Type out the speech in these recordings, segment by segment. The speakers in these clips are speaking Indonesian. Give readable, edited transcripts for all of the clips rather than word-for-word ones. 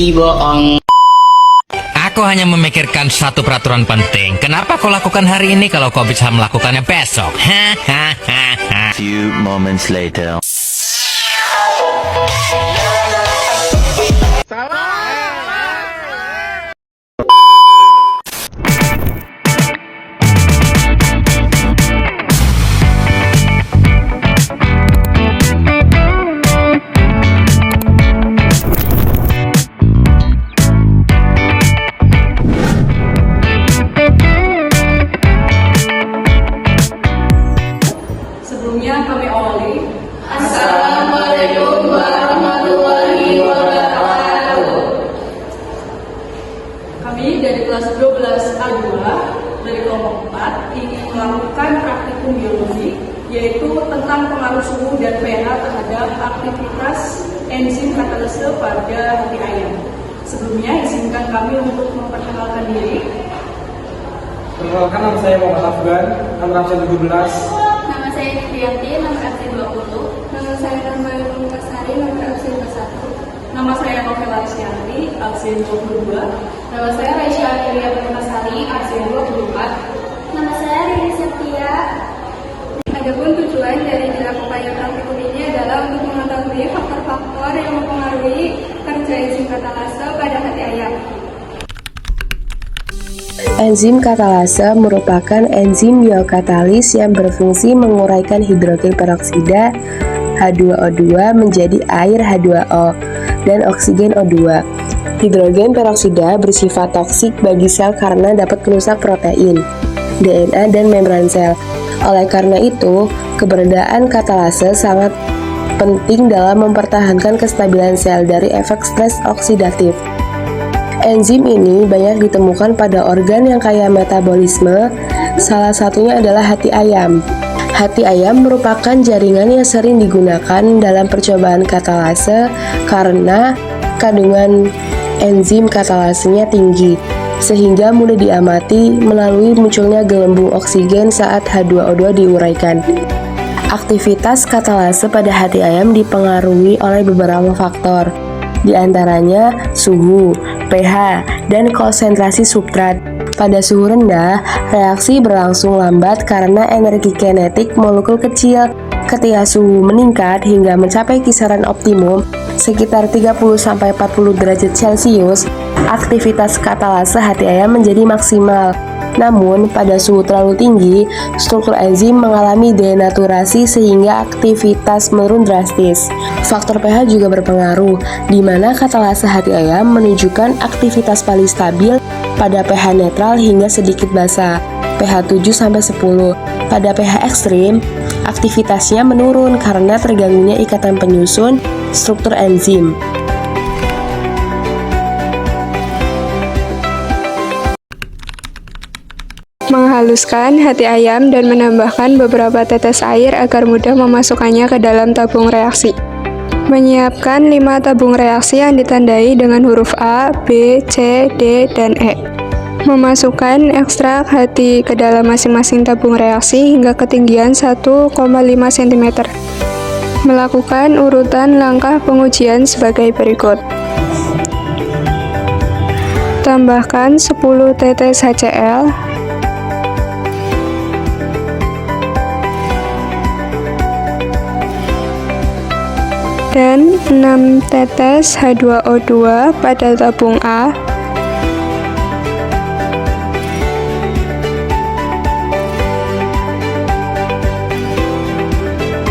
bohong. Aku hanya memikirkan satu peraturan penting. Kenapa kau lakukan hari ini kalau kau bisa melakukannya besok? Hahaha. Few moments later. Sebelumnya kami awali. Assalamualaikum warahmatullahi wabarakatuh. Kami dari kelas 12A2 dari kelompok 4 ingin melakukan praktikum biologi, yaitu tentang pengaruh suhu dan pH terhadap aktivitas enzim katalase pada hati ayam. Sebelumnya izinkan kami untuk memperkenalkan diri. Perkenalkan, nama saya Muhammad Afgan, nomor absen 17. Nama saya Fitriyanti, nomor absen 20. Nama saya Rambai Kasari, nomor absen 21. Nama saya Novela Risyanti, absen 22. Nama saya Raisya Amelia Permasari, absen 24. Nama saya Rini Setia. Adapun tujuan dari dilakukannya praktikum ini adalah untuk mengetahui faktor-faktor yang mempengaruhi kerja enzim katalase pada hati ayam. Enzim katalase merupakan enzim biokatalis yang berfungsi menguraikan hidrogen peroksida H2O2 menjadi air H2O dan oksigen O2. Hidrogen peroksida bersifat toksik bagi sel karena dapat merusak protein, DNA, dan membran sel. Oleh karena itu, keberadaan katalase sangat penting dalam mempertahankan kestabilan sel dari efek stres oksidatif. Enzim ini banyak ditemukan pada organ yang kaya metabolisme, salah satunya adalah hati ayam. Hati ayam merupakan jaringan yang sering digunakan dalam percobaan katalase karena kandungan enzim katalasenya tinggi, sehingga mudah diamati melalui munculnya gelembung oksigen saat H2O2 diuraikan. Aktivitas katalase pada hati ayam dipengaruhi oleh beberapa faktor, di antaranya suhu, pH, dan konsentrasi substrat. Pada suhu rendah, reaksi berlangsung lambat karena energi kinetik molekul kecil. Ketika suhu meningkat hingga mencapai kisaran optimum sekitar 30-40 derajat Celcius, aktivitas katalase hati ayam menjadi maksimal. Namun, pada suhu terlalu tinggi, struktur enzim mengalami denaturasi sehingga aktivitas menurun drastis. Faktor pH juga berpengaruh, di mana katalase hati ayam menunjukkan aktivitas paling stabil pada pH netral hingga sedikit basa, pH 7-10. Pada pH ekstrim, aktivitasnya menurun karena terganggunya ikatan penyusun struktur enzim. Menghaluskan hati ayam dan menambahkan beberapa tetes air agar mudah memasukkannya ke dalam tabung reaksi. Menyiapkan 5 tabung reaksi yang ditandai dengan huruf A, B, C, D, dan E. Memasukkan ekstrak hati ke dalam masing-masing tabung reaksi hingga ketinggian 1,5 cm. Melakukan urutan langkah pengujian sebagai berikut. Tambahkan 10 tetes HCl, dan 6 tetes H2O2 pada tabung A.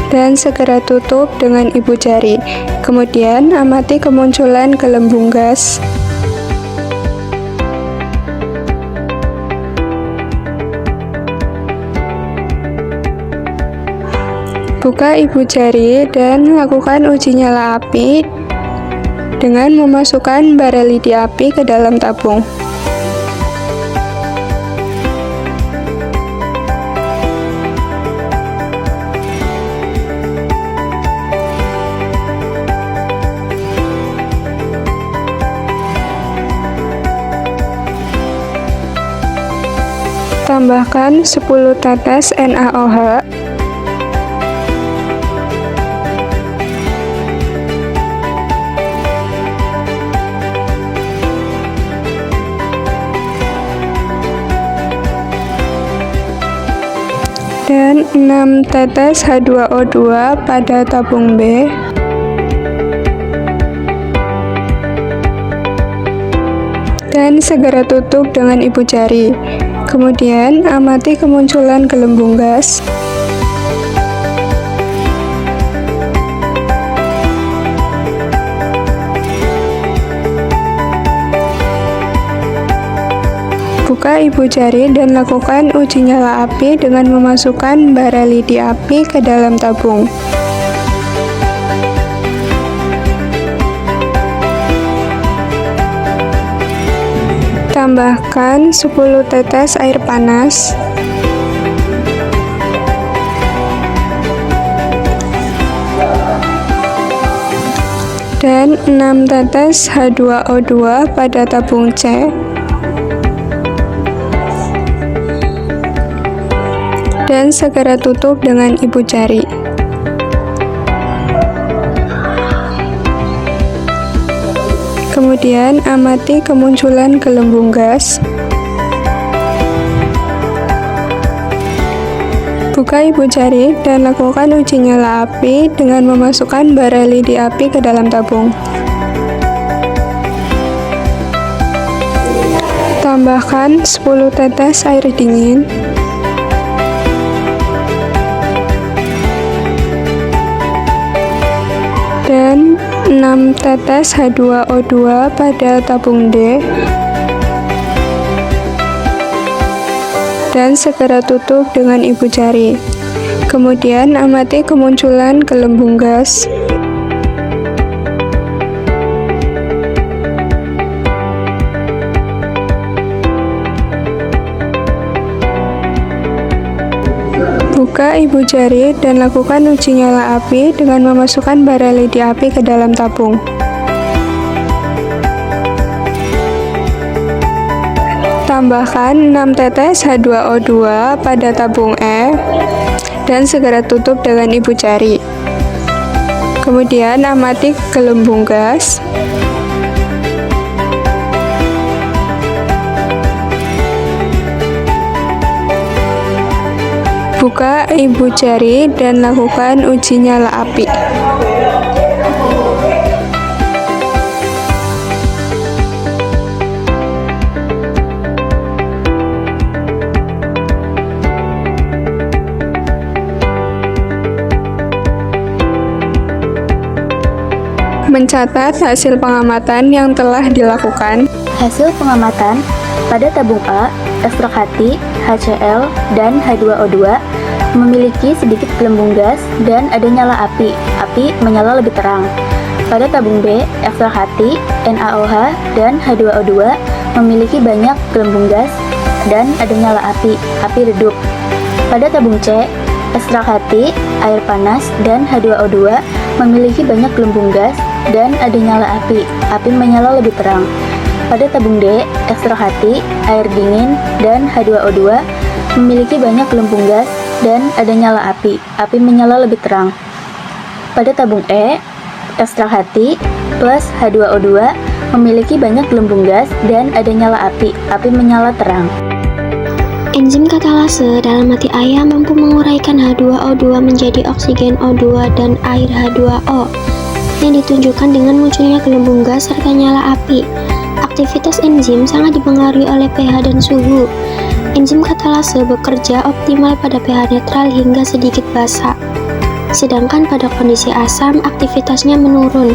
Dan segera tutup dengan ibu jari. Kemudian amati kemunculan gelembung gas. Buka ibu jari dan lakukan uji nyala api dengan memasukkan bara lidi api ke dalam tabung. Tambahkan 10 tetes NaOH. 6 tetes H2O2 pada tabung B. Dan segera tutup dengan ibu jari. Kemudian amati kemunculan gelembung gas. Buka ibu jari dan lakukan uji nyala api dengan memasukkan bara lidi api ke dalam tabung. Tambahkan 10 tetes air panas. Dan 6 tetes H2O2 pada tabung C. Dan segera tutup dengan ibu jari. Kemudian amati kemunculan gelembung gas. Buka ibu jari dan lakukan uji nyala api dengan memasukkan bara lidi api ke dalam tabung. Tambahkan 10 tetes air dingin. Dan 6 tetes H2O2 pada tabung D. Dan segera tutup dengan ibu jari. Kemudian amati kemunculan gelembung gas. Buka ibu jari dan lakukan uji nyala api dengan memasukkan bara lidi api ke dalam tabung. Tambahkan 6 tetes H2O2 pada tabung E dan segera tutup dengan ibu jari. Kemudian amati gelembung gas. Buka ibu jari dan lakukan uji nyala api. Mencatat hasil pengamatan yang telah dilakukan. Hasil pengamatan pada tabung A, ekstrak hati, HCl, dan H2O2 memiliki sedikit gelembung gas dan ada nyala api. Api menyala lebih terang. Pada tabung B, ekstrak hati, NaOH, dan H2O2 memiliki banyak gelembung gas dan ada nyala api. Api redup. Pada tabung C, ekstrak hati, air panas, dan H2O2 memiliki banyak gelembung gas dan ada nyala api. Api menyala lebih terang. Pada tabung D, ekstrak hati, air dingin, dan H2O2 memiliki banyak gelembung gas dan ada nyala api. Api menyala lebih terang. Pada tabung E, ekstrak hati plus H2O2 memiliki banyak gelembung gas dan ada nyala api. Api menyala terang. Enzim katalase dalam mati ayam mampu menguraikan H2O2 menjadi oksigen O2 dan air H2O yang ditunjukkan dengan munculnya gelembung gas serta nyala api. Aktivitas enzim sangat dipengaruhi oleh pH dan suhu. Enzim katalase bekerja optimal pada pH netral hingga sedikit basa. Sedangkan pada kondisi asam, aktivitasnya menurun.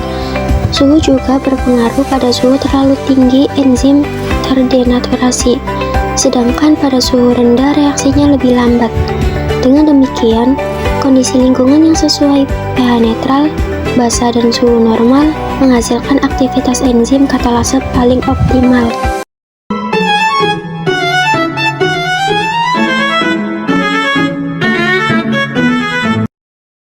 Suhu juga berpengaruh. Pada suhu terlalu tinggi, enzim terdenaturasi. Sedangkan pada suhu rendah, reaksinya lebih lambat. Dengan demikian, kondisi lingkungan yang sesuai pH netral, basa dan suhu normal menghasilkan aktivitas enzim katalase paling optimal.